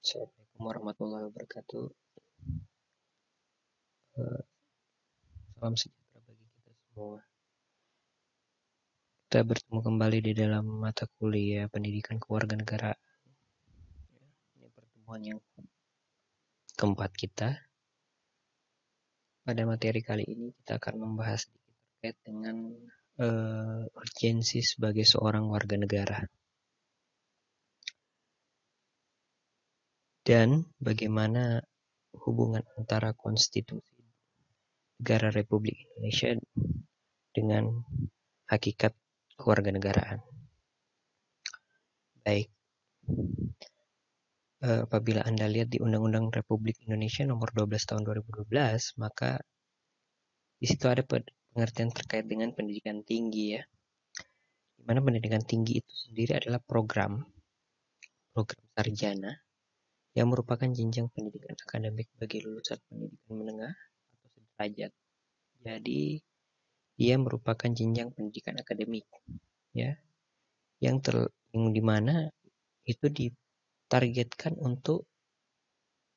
Assalamualaikum warahmatullahi wabarakatuh. Eh, Salam sejahtera bagi kita semua. Kita bertemu kembali di dalam mata kuliah pendidikan kewarganegaraan. Ini pertemuan yang keempat kita. Pada materi kali ini kita akan membahas terkait dengan urgensi sebagai seorang warga negara dan bagaimana hubungan antara konstitusi negara Republik Indonesia dengan hakikat kewarganegaraan. Baik, apabila Anda lihat di Undang-Undang Republik Indonesia Nomor 12 Tahun 2012, maka di situ ada pengertian terkait dengan pendidikan tinggi ya. Di mana pendidikan tinggi itu sendiri adalah program sarjana yang merupakan jenjang pendidikan akademik bagi lulusan pendidikan menengah atau sederajat. Jadi dia merupakan jenjang pendidikan akademik ya, yang di mana itu ditargetkan untuk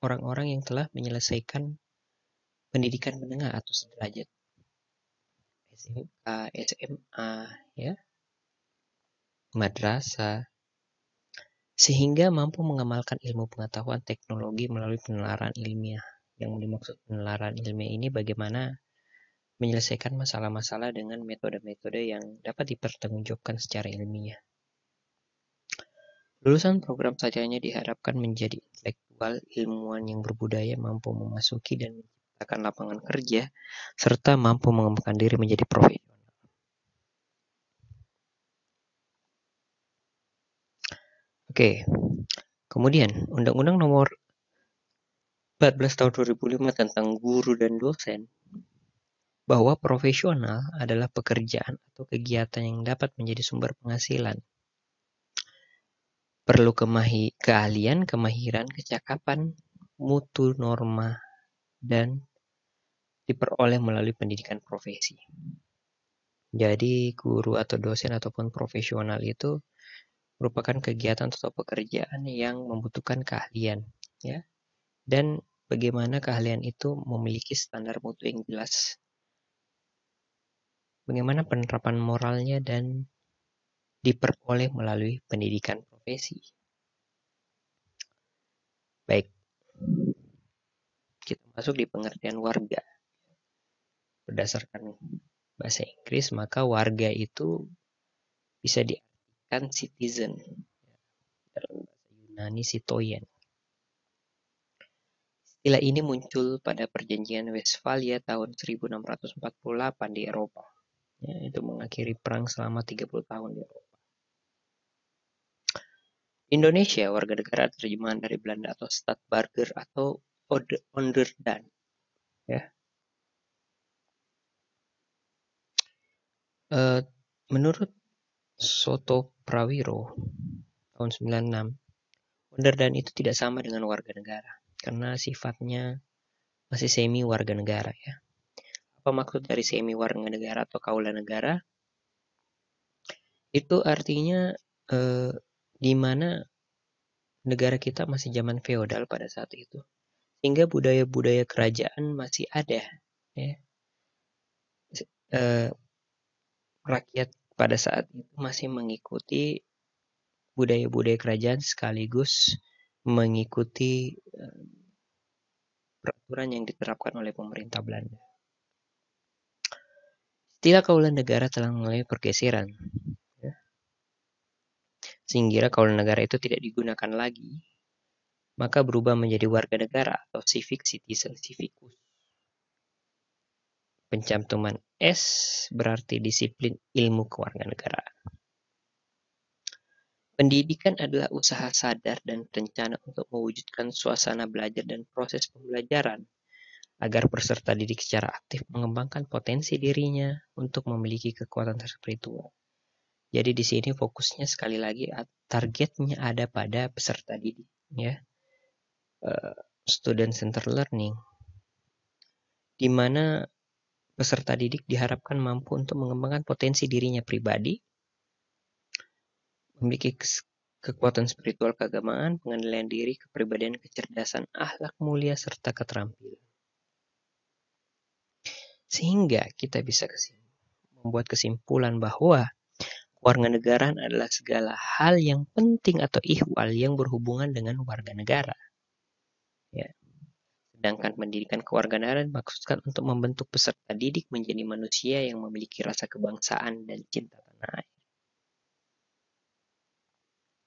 orang-orang yang telah menyelesaikan pendidikan menengah atau sederajat, SMK, SMA, ya, madrasah, sehingga mampu mengamalkan ilmu pengetahuan teknologi melalui penelaran ilmiah. Yang dimaksud penelaran ilmiah ini bagaimana menyelesaikan masalah-masalah dengan metode-metode yang dapat dipertanggungjawabkan secara ilmiah. Lulusan program sarjana diharapkan menjadi intelektual, ilmuwan yang berbudaya, mampu memasuki dan menciptakan lapangan kerja, serta mampu mengembangkan diri menjadi profesional. Oke, kemudian Undang-Undang Nomor 14 Tahun 2005 tentang guru dan dosen, bahwa profesional adalah pekerjaan atau kegiatan yang dapat menjadi sumber penghasilan. Perlu keahlian, kemahiran, kecakapan, mutu, norma, dan diperoleh melalui pendidikan profesi. Jadi guru atau dosen ataupun profesional itu merupakan kegiatan atau pekerjaan yang membutuhkan keahlian, ya. Dan bagaimana keahlian itu memiliki standar mutu yang jelas. Bagaimana penerapan moralnya dan diperoleh melalui pendidikan profesi. Baik, kita masuk di pengertian warga. Berdasarkan bahasa Inggris, maka warga itu bisa diartikan citizen. Dalam bahasa Yunani, citoyen. Istilah ini muncul pada perjanjian Westphalia tahun 1648 di Eropa. Ya, itu mengakhiri perang selama 30 tahun di Eropa. Indonesia, warga negara terjemahan dari Belanda atau Stadsburger atau Onderdaan. Ya. Menurut Soto Prawiro tahun 96, Onderdaan itu tidak sama dengan warga negara karena sifatnya masih semi warga negara ya. Apa maksud dari semi warga negara atau kaula negara? Itu artinya di mana negara kita masih zaman feodal pada saat itu, sehingga budaya-budaya kerajaan masih ada. Ya. Rakyat pada saat itu masih mengikuti budaya-budaya kerajaan sekaligus mengikuti peraturan yang diterapkan oleh pemerintah Belanda. Istilah kaula negara telah mengalami pergeseran, ya. Sehingga kaula negara itu tidak digunakan lagi, maka berubah menjadi warga negara atau civic citizen, civicus. Pencantuman S berarti disiplin ilmu kewarganegaraan. Pendidikan adalah usaha sadar dan rencana untuk mewujudkan suasana belajar dan proses pembelajaran agar peserta didik secara aktif mengembangkan potensi dirinya untuk memiliki kekuatan spiritual. Jadi di sini fokusnya sekali lagi targetnya ada pada peserta didik, ya, student centered learning, di mana peserta didik diharapkan mampu untuk mengembangkan potensi dirinya pribadi, memiliki kekuatan spiritual keagamaan, pengendalian diri, kepribadian, kecerdasan, akhlak mulia, serta keterampilan. Sehingga kita bisa membuat kesimpulan bahwa kewarganegaraan adalah segala hal yang penting atau ihwal yang berhubungan dengan warga negara. Ya. Sedangkan pendidikan kewarganegaraan dimaksudkan untuk membentuk peserta didik menjadi manusia yang memiliki rasa kebangsaan dan cinta tanah air.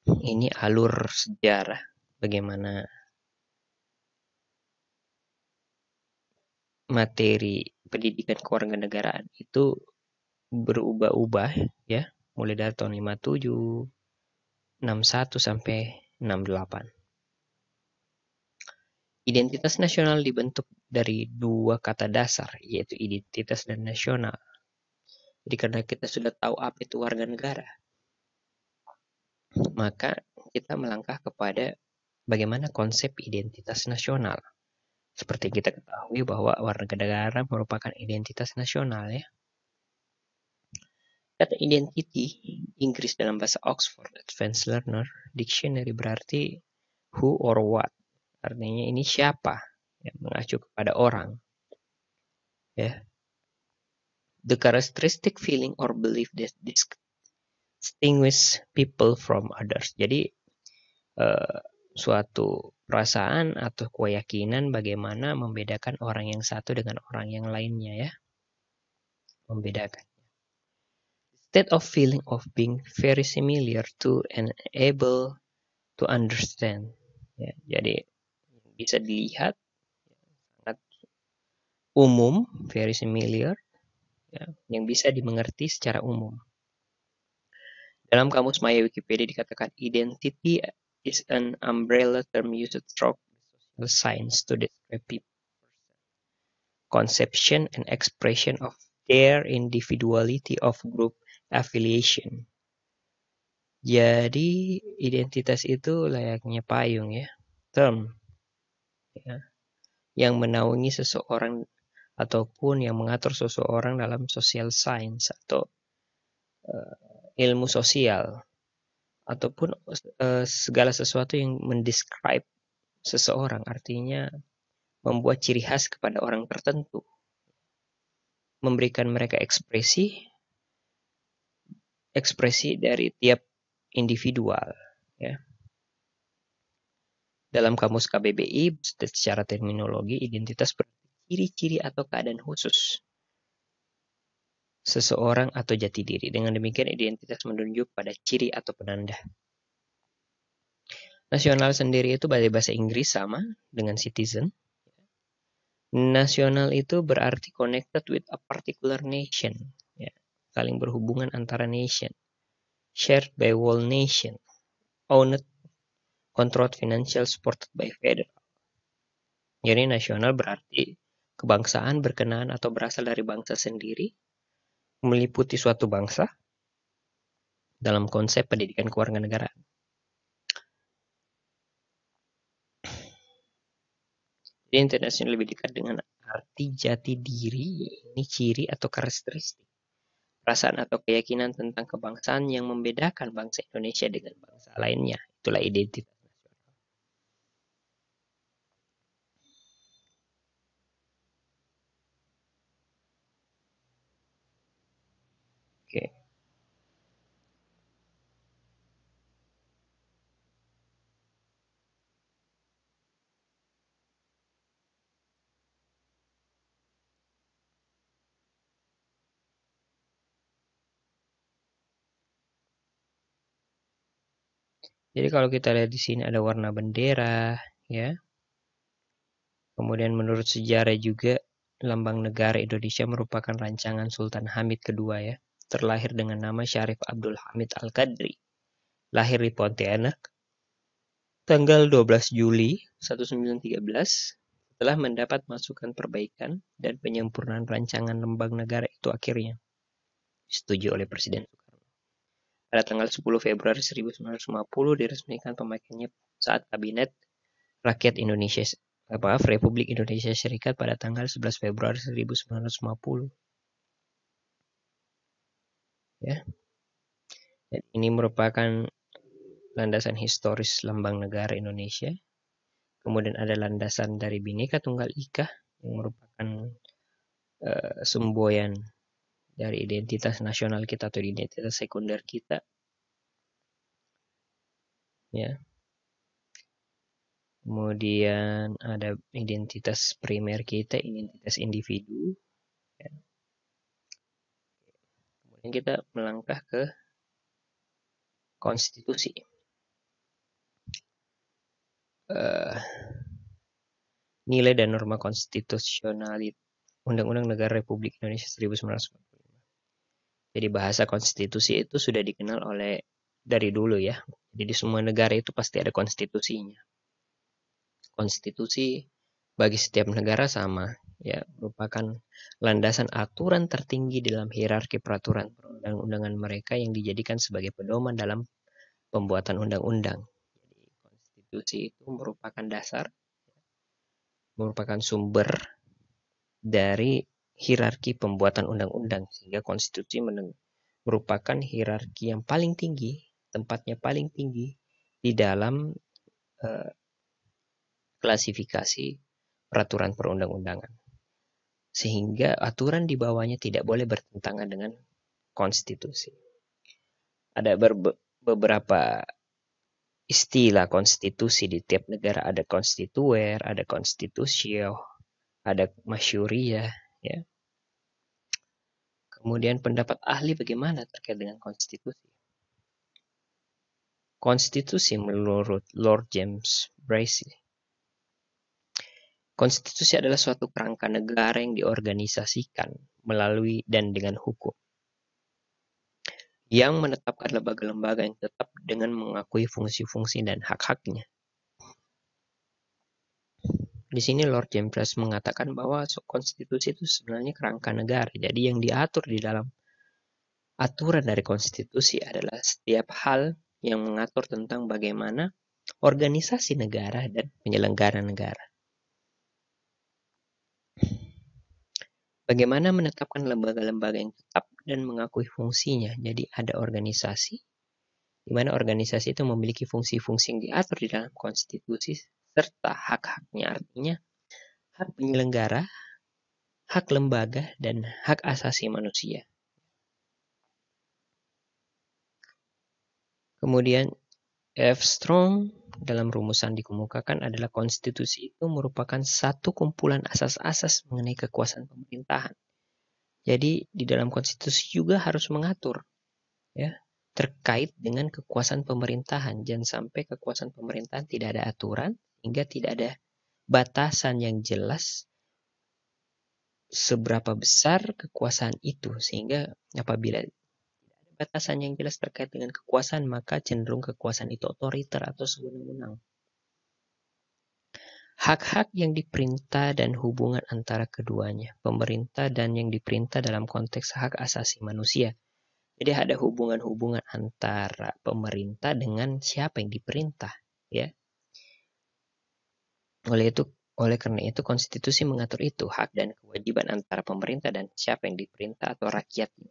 Ini alur sejarah bagaimana materi pendidikan kewarganegaraan itu berubah-ubah ya, mulai dari tahun 57, 61 sampai 68. Identitas nasional dibentuk dari dua kata dasar, yaitu identitas dan nasional. Jadi karena kita sudah tahu apa itu warga negara, maka kita melangkah kepada bagaimana konsep identitas nasional. Seperti kita ketahui bahwa warga negara merupakan identitas nasional ya. Kata identity, Inggris dalam bahasa Oxford Advanced Learner Dictionary berarti who or what. Artinya ini siapa, yang mengacu kepada orang. Ya. The characteristic feeling or belief that distinguish people from others. Jadi suatu perasaan atau keyakinan bagaimana membedakan orang yang satu dengan orang yang lainnya ya. Membedakan. State of feeling of being very similar to and able to understand. Ya, jadi bisa dilihat sangat umum, very similar, ya, yang bisa dimengerti secara umum. Dalam kamus Maya Wikipedia dikatakan identity is an umbrella term used throughout social science to describe people, conception and expression of their individuality of group affiliation. Jadi identitas itu layaknya payung ya, term ya, yang menaungi seseorang ataupun yang mengatur seseorang dalam social science atau ilmu sosial ataupun segala sesuatu yang mendescribe seseorang, artinya membuat ciri khas kepada orang tertentu, memberikan mereka ekspresi dari tiap individual ya. Dalam kamus KBBI secara terminologi identitas berarti ciri-ciri atau keadaan khusus seseorang atau jati diri. Dengan demikian identitas menunjuk pada ciri atau penanda. Nasional sendiri itu dari bahasa Inggris sama dengan citizen. Nasional itu berarti connected with a particular nation, ya, saling berhubungan antara nation, shared by whole nation, owned, controlled, financial, supported by federal. Jadi nasional berarti kebangsaan berkenaan atau berasal dari bangsa sendiri, meliputi suatu bangsa dalam konsep pendidikan kewarganegaraan. Jadi internasional lebih dekat dengan arti jati diri, ini ciri atau karakteristik, perasaan atau keyakinan tentang kebangsaan yang membedakan bangsa Indonesia dengan bangsa lainnya. Itulah identitas nasional. Oke. Jadi kalau kita lihat di sini ada warna bendera, ya. Kemudian menurut sejarah juga lambang negara Indonesia merupakan rancangan Sultan Hamid II ya. Terlahir dengan nama Syarif Abdul Hamid Al-Qadri. Lahir di Pontianak tanggal 12 Juli 1913 setelah mendapat masukan perbaikan dan penyempurnaan rancangan lambang negara itu akhirnya disetujui oleh Presiden Soekarno. Pada tanggal 10 Februari 1950 diresmikan pemakaiannya saat Kabinet Rakyat Indonesia Republik Indonesia Serikat pada tanggal 11 Februari 1950. Ya. Dan ini merupakan landasan historis Lambang Negara Indonesia. Kemudian ada landasan dari Bhinneka Tunggal Ika yang merupakan semboyan dari identitas nasional kita atau identitas sekunder kita. Ya. Kemudian ada identitas primer kita, identitas individu. Ya. Kemudian kita melangkah ke konstitusi. Nilai dan norma konstitusional Undang-Undang Negara Republik Indonesia 1945. Jadi bahasa konstitusi itu sudah dikenal dari dulu ya. Jadi di semua negara itu pasti ada konstitusinya. Konstitusi bagi setiap negara sama, ya, merupakan landasan aturan tertinggi dalam hierarki peraturan perundang-undangan mereka yang dijadikan sebagai pedoman dalam pembuatan undang-undang. Jadi konstitusi itu merupakan dasar, merupakan sumber dari hierarki pembuatan undang-undang, sehingga konstitusi merupakan hierarki yang paling tinggi, tempatnya paling tinggi di dalam klasifikasi peraturan perundang-undangan. Sehingga aturan di bawahnya tidak boleh bertentangan dengan konstitusi. Ada beberapa istilah konstitusi di tiap negara. Ada konstituer, ada konstitusio, ada masyuriah, ya. Kemudian pendapat ahli bagaimana terkait dengan konstitusi? Konstitusi menurut Lord James Bracy. Konstitusi adalah suatu kerangka negara yang diorganisasikan melalui dan dengan hukum, yang menetapkan lembaga-lembaga yang tetap dengan mengakui fungsi-fungsi dan hak-haknya. Di sini Lord James Bracy mengatakan bahwa konstitusi itu sebenarnya kerangka negara. Jadi yang diatur di dalam aturan dari konstitusi adalah setiap hal yang mengatur tentang bagaimana organisasi negara dan penyelenggara negara. Bagaimana menetapkan lembaga-lembaga yang tetap dan mengakui fungsinya. Jadi ada organisasi, di mana organisasi itu memiliki fungsi-fungsi yang diatur di dalam konstitusi, serta hak-haknya, artinya hak penyelenggara, hak lembaga, dan hak asasi manusia. Kemudian F. Strong dalam rumusan dikemukakan adalah konstitusi itu merupakan satu kumpulan asas-asas mengenai kekuasaan pemerintahan. Jadi di dalam konstitusi juga harus mengatur, ya, terkait dengan kekuasaan pemerintahan. Jangan sampai kekuasaan pemerintahan tidak ada aturan, hingga tidak ada batasan yang jelas seberapa besar kekuasaan itu, sehingga apabila batasan yang jelas terkait dengan kekuasaan, maka cenderung kekuasaan itu otoriter atau sewenang-wenang. Hak-hak yang diperintah dan hubungan antara keduanya, pemerintah dan yang diperintah dalam konteks hak asasi manusia. Jadi ada hubungan-hubungan antara pemerintah dengan siapa yang diperintah, ya. Oleh karena itu konstitusi mengatur itu, hak dan kewajiban antara pemerintah dan siapa yang diperintah atau rakyatnya.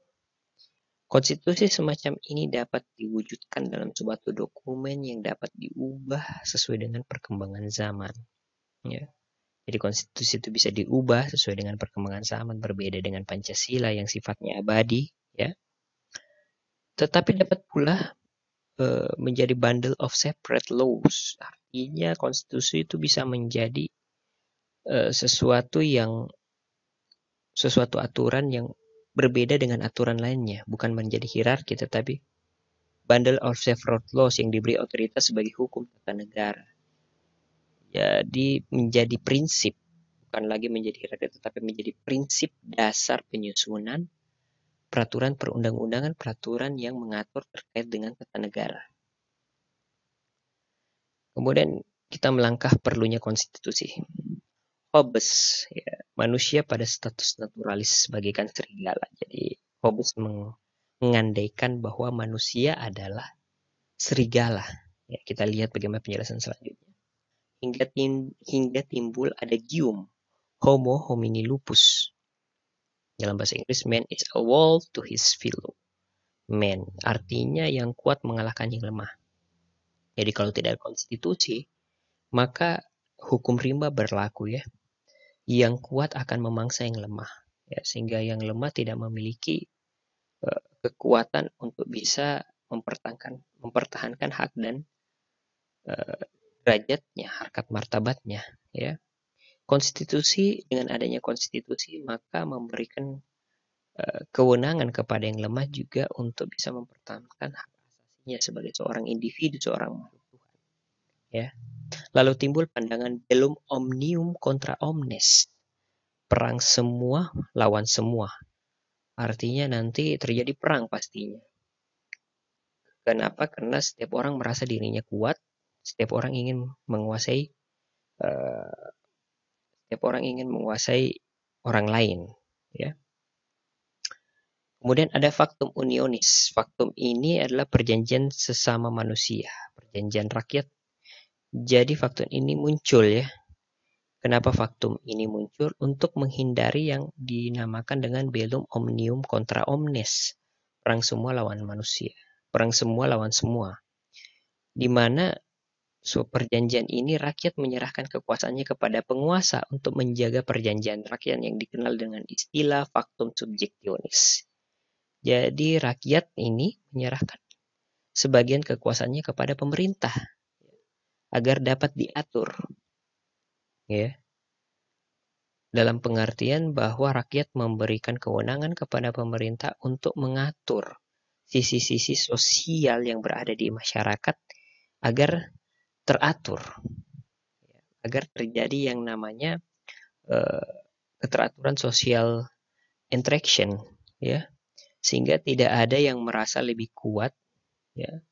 Konstitusi semacam ini dapat diwujudkan dalam suatu dokumen yang dapat diubah sesuai dengan perkembangan zaman. Ya. Jadi konstitusi itu bisa diubah sesuai dengan perkembangan zaman, berbeda dengan Pancasila yang sifatnya abadi. Ya. Tetapi dapat pula menjadi bundle of separate laws. Artinya konstitusi itu bisa menjadi sesuatu aturan yang berbeda dengan aturan lainnya, bukan menjadi hierarki, tetapi bundle of separate laws yang diberi otoritas sebagai hukum tata negara. Jadi menjadi prinsip, bukan lagi menjadi hierarki, tetapi menjadi prinsip dasar penyusunan peraturan perundang-undangan, peraturan yang mengatur terkait dengan tata negara. Kemudian kita melangkah perlunya konstitusi. Hobbes, ya, manusia pada status naturalis bagaikan serigala. Jadi Hobbes mengandaikan bahwa manusia adalah serigala. Ya, kita lihat bagaimana penjelasan selanjutnya. Hingga timbul adagium Homo homini lupus. Dalam bahasa Inggris, man is a wolf to his fellow man. Artinya yang kuat mengalahkan yang lemah. Jadi kalau tidak ada konstitusi, maka hukum rimba berlaku ya. Yang kuat akan memangsa yang lemah, ya, sehingga yang lemah tidak memiliki kekuatan untuk bisa mempertahankan hak dan derajatnya, harkat martabatnya. Ya, konstitusi, dengan adanya konstitusi maka memberikan kewenangan kepada yang lemah juga untuk bisa mempertahankan hak asasinya sebagai seorang individu, seorang makhluk Tuhan. Ya. Lalu timbul pandangan bellum omnium contra omnes, perang semua lawan semua. Artinya nanti terjadi perang pastinya. Kenapa? Karena setiap orang merasa dirinya kuat, setiap orang ingin menguasai orang lain. Ya. Kemudian ada faktum unionis. Faktum ini adalah perjanjian sesama manusia, perjanjian rakyat. Jadi faktum ini muncul ya. Kenapa faktum ini muncul? Untuk menghindari yang dinamakan dengan bellum omnium contra omnes. Perang semua lawan manusia. Perang semua lawan semua. Di mana perjanjian ini rakyat menyerahkan kekuasaannya kepada penguasa untuk menjaga perjanjian rakyat yang dikenal dengan istilah faktum subjektionis. Jadi rakyat ini menyerahkan sebagian kekuasaannya kepada pemerintah agar dapat diatur. Ya. Dalam pengertian bahwa rakyat memberikan kewenangan kepada pemerintah untuk mengatur sisi-sisi sosial yang berada di masyarakat agar teratur. Agar terjadi yang namanya keteraturan social interaction, ya. Sehingga tidak ada yang merasa lebih kuat, ya.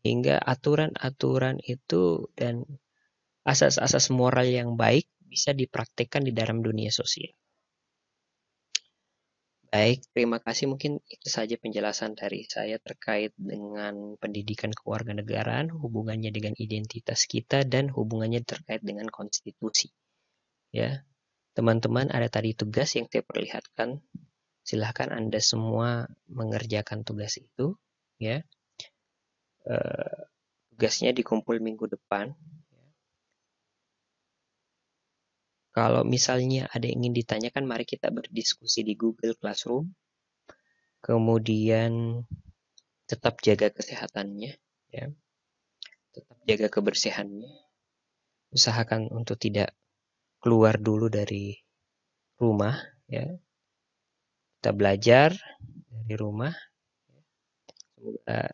Sehingga aturan-aturan itu dan asas-asas moral yang baik bisa dipraktikkan di dalam dunia sosial. Baik, terima kasih. Mungkin itu saja penjelasan dari saya terkait dengan pendidikan kewarganegaraan, hubungannya dengan identitas kita, dan hubungannya terkait dengan konstitusi. Ya, teman-teman, ada tadi tugas yang saya perlihatkan. Silahkan Anda semua mengerjakan tugas itu. Ya, tugasnya dikumpul minggu depan. Kalau misalnya ada yang ingin ditanyakan, mari kita berdiskusi di Google Classroom. Kemudian tetap jaga kesehatannya, ya. Tetap jaga kebersihannya. Usahakan untuk tidak keluar dulu dari rumah, ya. Kita belajar dari rumah. Semoga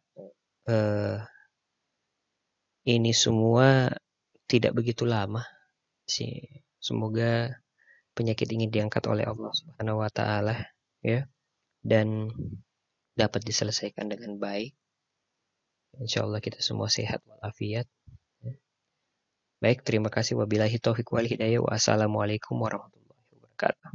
ini semua tidak begitu lama sih. Semoga penyakit ini diangkat oleh Allah Subhanahu wa taala, ya, dan dapat diselesaikan dengan baik. Insyaallah kita semua sehat walafiat. Baik, terima kasih. Wabillahi taufiq wal hidayah. Wassalamualaikum warahmatullahi wabarakatuh.